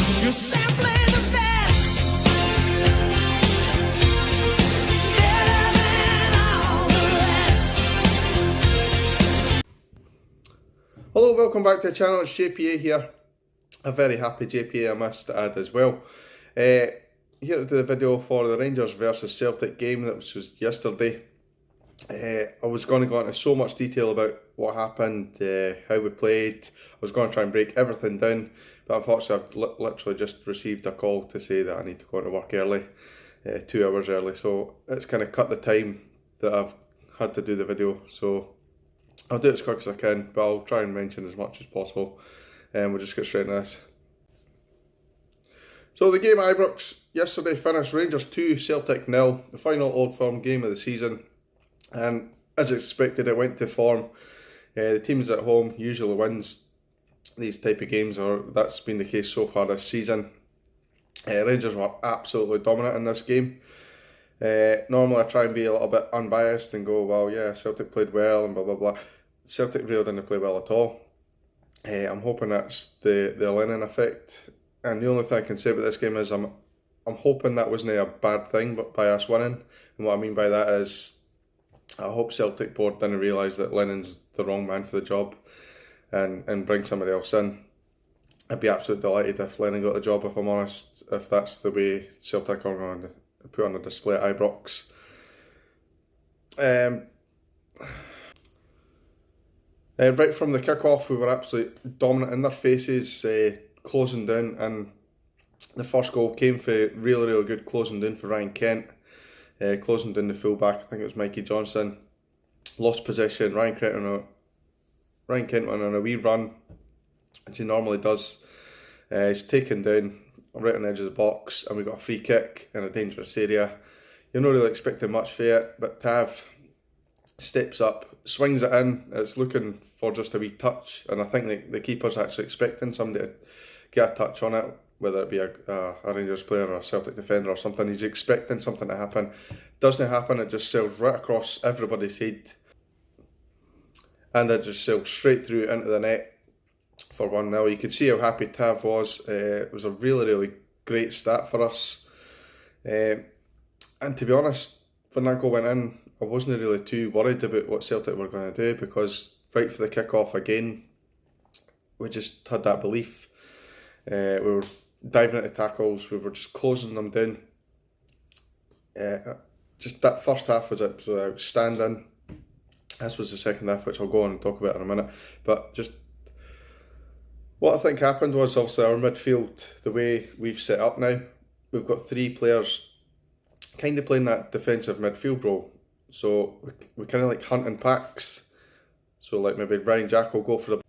You're simply the best. Better than all the rest. Hello, welcome back to the channel. It's JPA here. A very happy JPA, I must add as well. Here to do the video for the Rangers versus Celtic game that was yesterday. I was going to go into so much detail about what happened, how we played. I was going to try and break everything down, but unfortunately I've literally just received a call to say that I need to go into work early, 2 hours early. So it's kind of cut the time that I've had to do the video. So I'll do it as quick as I can, but I'll try and mention as much as possible. And we'll just get straight into this. So the game at Ibrox yesterday finished Rangers 2, Celtic 0, the final Old Firm game of the season. And as expected, it went to form. The teams at home usually wins these type of games, or that's been the case so far this season. Rangers were absolutely dominant in this game. Normally I try and be a little bit unbiased and go, well, yeah, Celtic played well and blah blah blah. Celtic really didn't play well at all. I'm hoping that's the Lennon effect. And the only thing I can say about this game is I'm hoping that wasn't a bad thing, but by us winning. And what I mean by that is, I hope Celtic board didn't realise that Lennon's the wrong man for the job and bring somebody else in. I'd be absolutely delighted if Lennon got the job, if I'm honest, if that's the way Celtic are going to put on a display at Ibrox. Right from the kick-off, we were absolutely dominant in their faces, closing down, and the first goal came for really, really good closing down for Ryan Kent. Closing down the fullback, I think it was Mikey Johnson. Lost possession, Ryan Kent went on a wee run, as he normally does. He's taken down right on the edge of the box, and we got a free kick in a dangerous area. You're not really expecting much for it, but Tav steps up, swings it in. It's looking for just a wee touch, and I think the keeper's actually expecting somebody to get a touch on it, whether it be a Rangers player or a Celtic defender or something. He's expecting something to happen. Doesn't happen, it just sails right across everybody's head, and it just sailed straight through into the net for 1-0. You could see how happy Tav was. It was a really, really great start for us. And to be honest, when that goal went in, I wasn't really too worried about what Celtic were going to do, because right for the kick-off again, we just had that belief. We were diving into tackles, we were just closing them down. Just that first half was outstanding. This was the second half, which I'll go on and talk about in a minute. But just what I think happened was, obviously, our midfield, the way we've set up now, we've got 3 players kind of playing that defensive midfield role. So we kind of like hunting packs. So like maybe Ryan Jack will go for the,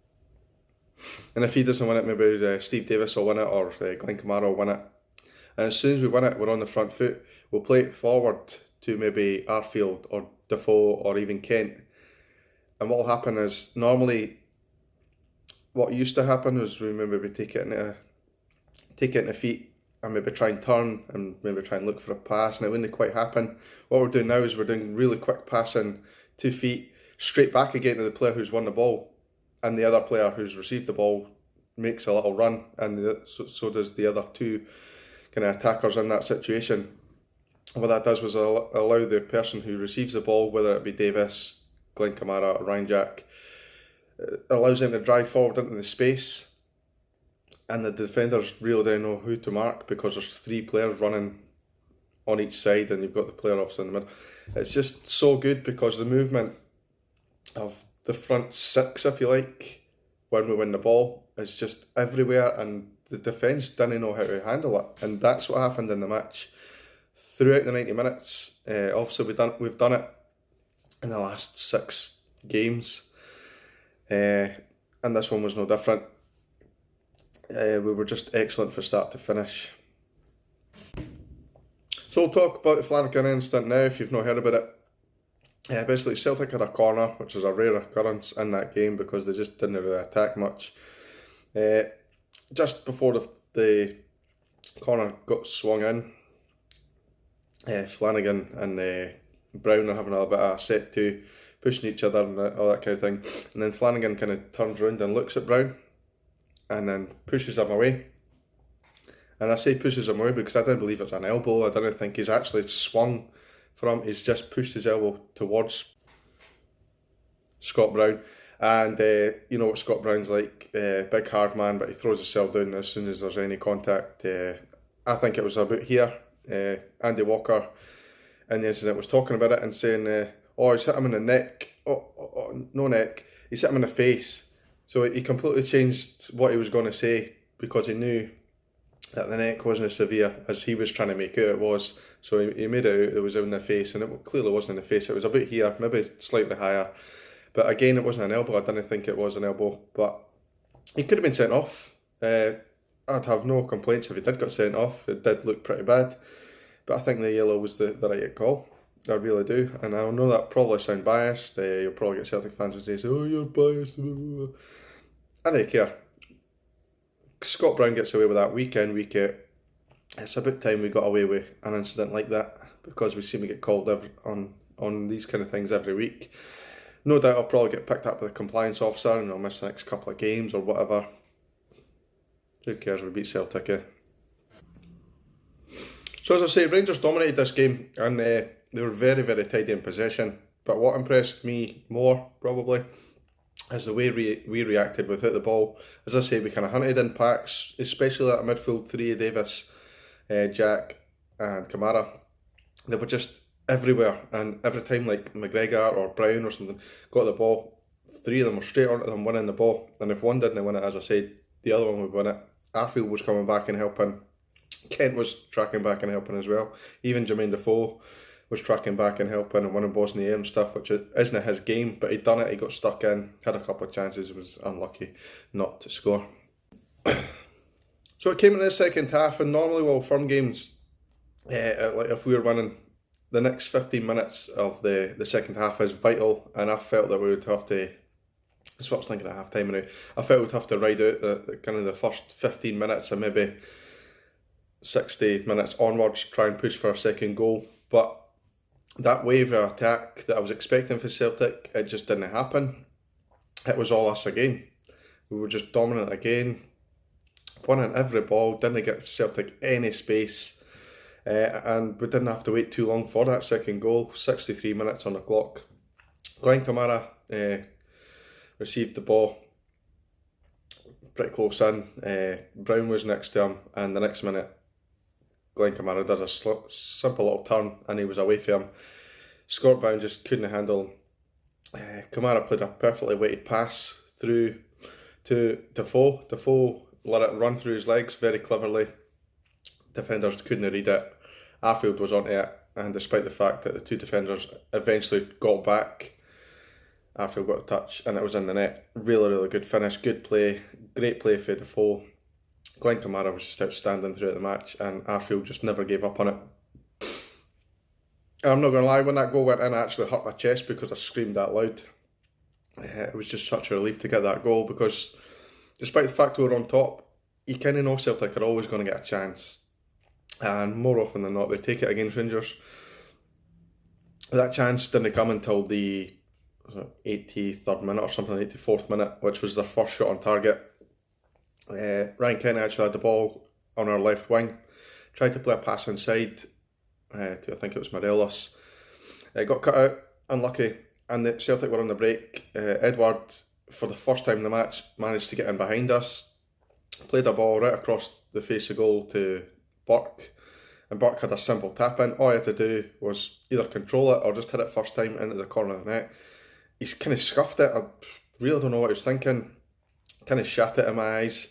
and if he doesn't win it, maybe Steve Davis will win it, or Glenn Kamara will win it. And as soon as we win it, we're on the front foot. We'll play it forward to maybe Arfield or Defoe or even Kent. And what will happen is, normally what used to happen was we maybe take it into feet and maybe try and turn and maybe try and look for a pass, and it wouldn't quite happen. What we're doing now is we're doing really quick passing, 2 feet, straight back again to the player who's won the ball, and the other player who's received the ball makes a little run, and so does the other 2 kind of attackers in that situation. What that does was allow the person who receives the ball, whether it be Davis, Glenn Kamara or Ryan Jack, allows them to drive forward into the space, and the defenders really don't know who to mark, because there's 3 players running on each side, and you've got the player obviously in the middle. It's just so good, because the movement of the front 6, if you like, when we win the ball, is just everywhere, and the defence didn't know how to handle it. And that's what happened in the match throughout the 90 minutes. Obviously we've done it in the last 6 games, and this one was no different. We were just excellent from start to finish. So we'll talk about the Flanagan incident now, if you've not heard about it. Basically, Celtic had a corner, which is a rare occurrence in that game, because they just didn't really attack much. Just before the corner got swung in, Flanagan and Brown are having a bit of a set to, pushing each other and all that kind of thing. And then Flanagan kind of turns around and looks at Brown, and then pushes him away. And I say pushes him away because I didn't believe it was an elbow. I didn't think he's actually swung from. He's just pushed his elbow towards Scott Brown. And you know what Scott Brown's like, big hard man, but he throws himself down as soon as there's any contact. I think it was about here. Andy Walker in the incident was talking about it and saying, oh, he's hit him in the neck. No neck. He's hit him in the face. So he completely changed what he was going to say because he knew that the neck wasn't as severe as he was trying to make out it was. So he made it out it was in the face, and it clearly wasn't in the face. It was a bit here, maybe slightly higher. But again, it wasn't an elbow. I didn't think it was an elbow. But he could have been sent off. I'd have no complaints if he did get sent off. It did look pretty bad. But I think the yellow was the right call. I really do. And I know that probably sound biased. You'll probably get Celtic fans who say, oh, you're biased. I don't care. Scott Brown gets away with that week in, week out. It's about time we got away with an incident like that because we seem to get called on these kind of things every week. No doubt I'll probably get picked up with a compliance officer and I'll miss the next couple of games or whatever. Who cares, we beat Celtic, eh? So as I say, Rangers dominated this game and they were very, very tidy in possession. But what impressed me more, probably, is the way we reacted without the ball. As I say, we kind of hunted in packs, especially that midfield three of Davis, Jack and Kamara. They were just everywhere, and every time like McGregor or Brown or something got the ball, three of them were straight onto them winning the ball. And if one didn't win it, as I said, the other one would win it. Arfield was coming back and helping. Kent was tracking back and helping as well. Even Jermaine Defoe was tracking back and helping and winning balls in the air and stuff, which isn't his game, but he'd done it, he got stuck in, had a couple of chances, was unlucky not to score. So it came in the second half, and normally, well, firm games, like if we were winning, the next 15 minutes of the second half is vital, and I felt that we would have to, that's what I was thinking at half time anyway, I felt we'd have to ride out the kind of the first 15 minutes and maybe 60 minutes onwards, try and push for a second goal, but that wave of attack that I was expecting for Celtic, it just didn't happen. It was all us again. We were just dominant again, winning every ball, didn't get Celtic any space, and we didn't have to wait too long for that second goal. 63 minutes on the clock. Glenn Kamara received the ball pretty close in. Brown was next to him, and the next minute Glenn Kamara did a simple little turn and he was away from him. Scott Brown just couldn't handle. Kamara played a perfectly weighted pass through to Defoe. Defoe let it run through his legs very cleverly. Defenders couldn't read it. Arfield was onto it, and despite the fact that the two defenders eventually got back, Arfield got a touch and it was in the net. Really, really good finish, good play, great play for Defoe. Glenn Kamara was just outstanding throughout the match, and Arfield just never gave up on it. I'm not going to lie, when that goal went in, I actually hurt my chest because I screamed that loud. It was just such a relief to get that goal because despite the fact we were on top, you kind of know Celtic are always going to get a chance. And more often than not, they take it against Rangers. That chance didn't come until the 83rd minute or something, 84th minute, which was their first shot on target. Ryan Kent actually had the ball on our left wing, tried to play a pass inside to, I think it was Morelos. Got cut out, unlucky, and the Celtic were on the break. Edward, for the first time in the match, managed to get in behind us, played a ball right across the face of goal to Burke, and Burke had a simple tap in. All he had to do was either control it or just hit it first time into the corner of the net. He's kind of scuffed it. I really don't know what he was thinking. Kind of shat it in my eyes.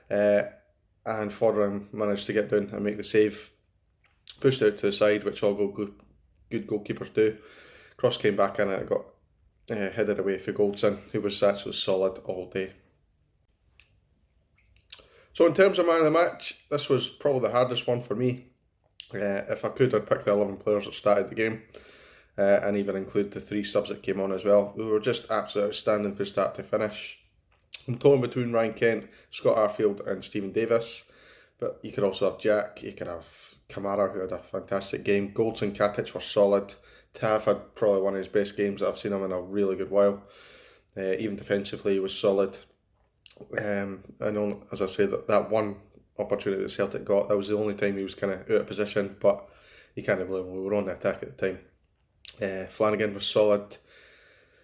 And Foderingham managed to get down and make the save. Pushed out to the side, which all good goalkeepers do. Cross came back in and it got headed away for Goldson, who was actually solid all day. So in terms of man of the match, this was probably the hardest one for me. If I could, I'd pick the 11 players that started the game, and even include the 3 subs that came on as well. We were just absolutely outstanding from start to finish. I'm torn between Ryan Kent, Scott Arfield and Stephen Davis, but you could also have Jack, you could have Kamara, who had a fantastic game. Golds and Katic were solid. Tav had probably one of his best games that I've seen him in a really good while. Even defensively he was solid. I know, as I say, that one opportunity that Celtic got. That was the only time he was kind of out of position, but you can't blame him. We were on the attack at the time. Flanagan was solid.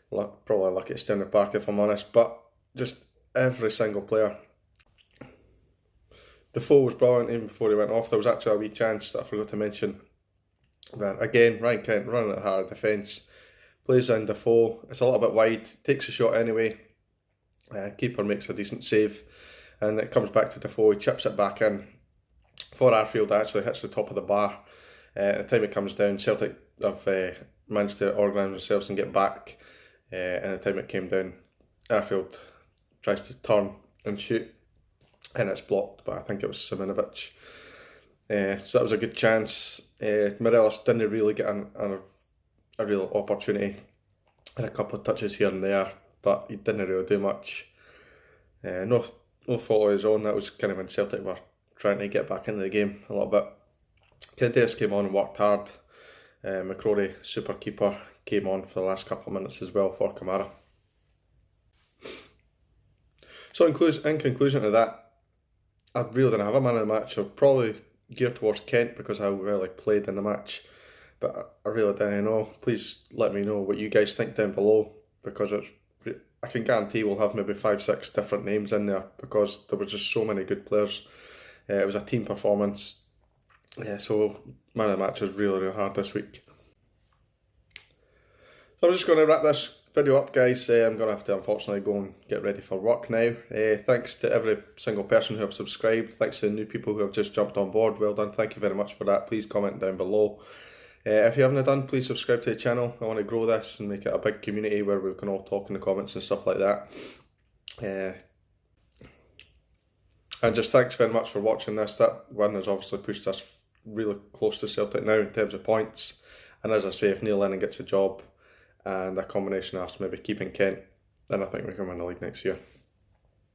Probably lucky to stay in the park if I'm honest, but just every single player. Defoe was brilliant even before he went off. There was actually a wee chance that I forgot to mention. But again, Ryan Kent running at hard defence, plays in Defoe. It's a little bit wide, takes a shot anyway. Keeper makes a decent save, and it comes back to Defoe. He chips it back in. For Arfield, actually hits the top of the bar. At the time it comes down, Celtic have managed to organise themselves and get back. And the time it came down, Arfield tries to turn and shoot, and it's blocked, but I think it was Siminovic. So that was a good chance. Morelos didn't really get a real opportunity. Had a couple of touches here and there, but he didn't really do much. No fault of his own. That was kind of when Celtic were trying to get back into the game a little bit. Kentias came on and worked hard. McCrory, super keeper, came on for the last couple of minutes as well for Kamara. So in conclusion to that, I really didn't have a man of the match. I'd probably gear towards Kent because how well he played in the match, but I really didn't know. Please let me know what you guys think down below, because I can guarantee we'll have maybe 5-6 different names in there because there were just so many good players. It was a team performance. So man of the match is really, really hard this week. So I'm just going to wrap this video up, guys. I'm going to have to unfortunately go and get ready for work now. Thanks to every single person who have subscribed. Thanks to the new people who have just jumped on board. Well done. Thank you very much for that. Please comment down below. If you haven't done, please subscribe to the channel. I want to grow this and make it a big community where we can all talk in the comments and stuff like that. And just thanks very much for watching this. That win has obviously pushed us really close to Celtic now in terms of points. And as I say, if Neil Lennon gets a job and a combination of us maybe keeping Kent, then I think we can win the league next year.